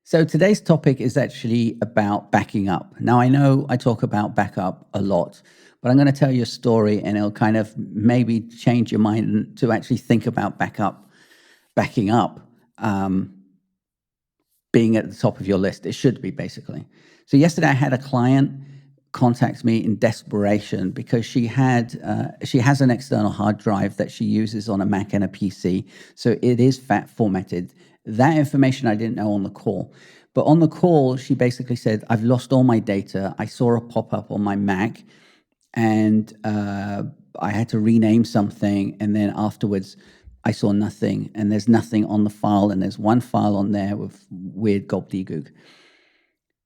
So today's topic is actually about backing up. Now, I know I talk about backup a lot, but I'm going to tell you a story and it'll kind of maybe change your mind to actually think about backing up being at the top of your list. It should be basically. So yesterday I had a client contact me in desperation because she has an external hard drive that she uses on a Mac and a PC. So it is FAT formatted. That information I didn't know on the call. But on the call, she basically said, I've lost all my data. I saw a pop-up on my Mac and I had to rename something. And then afterwards, I saw nothing. And there's nothing on the file. And there's one file on there with weird gobbledygook,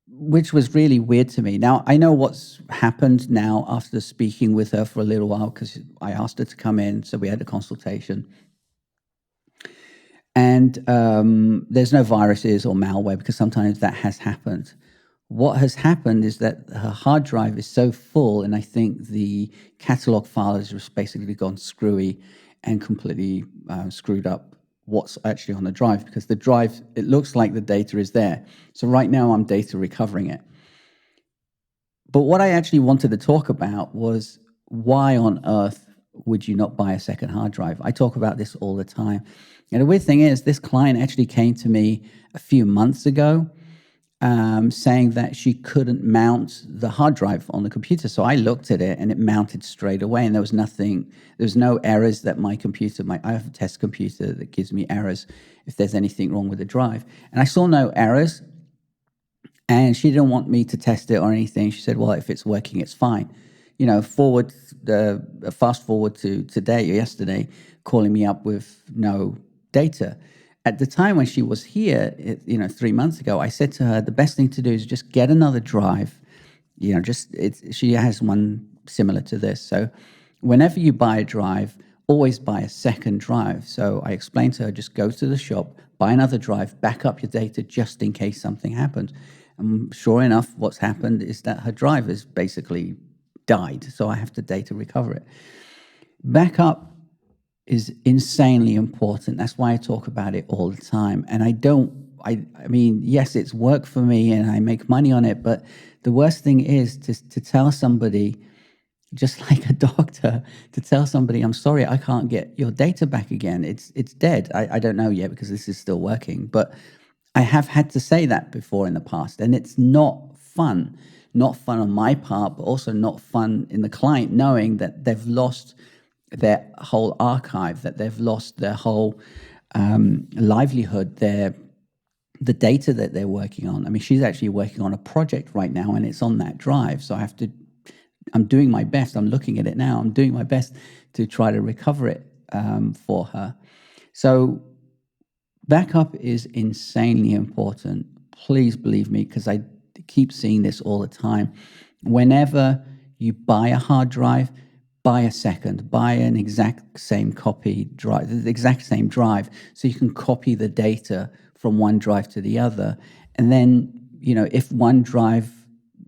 which was really weird to me. Now, I know what's happened now after speaking with her for a little while because I asked her to come in. So we had a consultation. And there's no viruses or malware because sometimes that has happened. What has happened is that her hard drive is so full, and I think the catalog file has just basically gone screwy and completely screwed up what's actually on the drive, because the drive, it looks like the data is there. So right now I'm data recovering it. But what I actually wanted to talk about was, why on earth would you not buy a second hard drive? I talk about this all the time. And the weird thing is, this client actually came to me a few months ago saying that she couldn't mount the hard drive on the computer. So I looked at it and it mounted straight away, and there was nothing, there was no errors that my computer, I have a test computer that gives me errors if there's anything wrong with the drive. And I saw no errors, and she didn't want me to test it or anything. She said, well, if it's working, it's fine. You know, fast forward to today or yesterday, calling me up with no data. At the time when she was here, 3 months ago, I said to her, the best thing to do is just get another drive. She has one similar to this. So whenever you buy a drive, always buy a second drive. So I explained to her, just go to the shop, buy another drive, back up your data just in case something happens. And sure enough, what's happened is that her drive has basically died. So I have to data recover it. Backup is insanely important. That's why I talk about it all the time. And I mean, yes, it's work for me and I make money on it, but the worst thing is to tell somebody, just like a doctor, to tell somebody, I'm sorry, I can't get your data back again. It's dead. I don't know yet because this is still working, but I have had to say that before in the past, and it's not fun. Not fun on my part, but also not fun in the client, knowing that they've lost their whole archive, that they've lost their whole livelihood, the data that they're working on. I mean, she's actually working on a project right now, and it's on that drive. So I'm doing my best. I'm looking at it now. I'm doing my best to try to recover it for her. So backup is insanely important. Please believe me, because I keep seeing this all the time. Whenever you buy a hard drive, buy a second, buy an exact same copy drive, the exact same drive, so you can copy the data from one drive to the other. And then, if one drive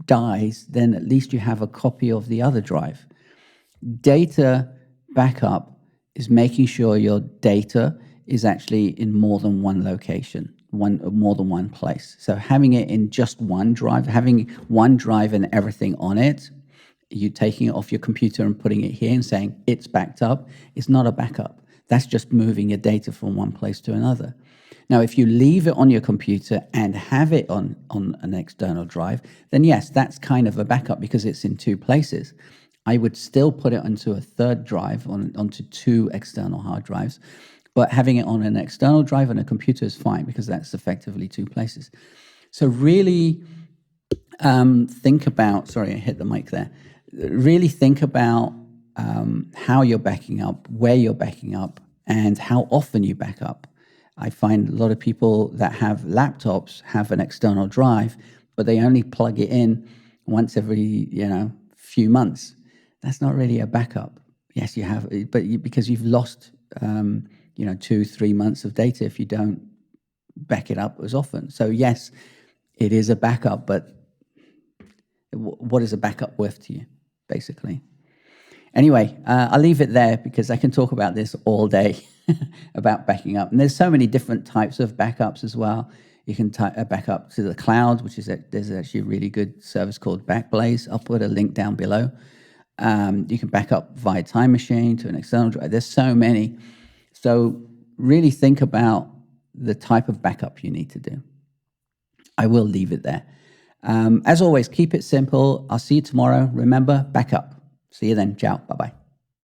dies, then at least you have a copy of the other drive. Data backup is making sure your data is actually in more than one location, more than one place. So having it in just one drive, having one drive and everything on it, you taking it off your computer and putting it here and saying it's backed up, it's not a backup. That's just moving your data from one place to another. Now, if you leave it on your computer and have it on an external drive, then yes, that's kind of a backup because it's in two places. I would still put it onto a third drive, onto two external hard drives, but having it on an external drive and a computer is fine because that's effectively two places. So really think about, sorry, I hit the mic there. Really think about how you're backing up, where you're backing up, and how often you back up. I find a lot of people that have laptops have an external drive, but they only plug it in once every, few months. That's not really a backup. Yes, you have, but because you've lost, 2-3 months of data if you don't back it up as often. So yes, it is a backup, but what is a backup worth to you, basically? Anyway, I'll leave it there because I can talk about this all day about backing up. And there's so many different types of backups as well. You can back up to the cloud, which is there's actually a really good service called Backblaze. I'll put a link down below. You can back up via Time Machine to an external drive. There's so many. So really think about the type of backup you need to do. I will leave it there. As always, keep it simple. I'll see you tomorrow. Remember, back up. See you then. Ciao. Bye-bye.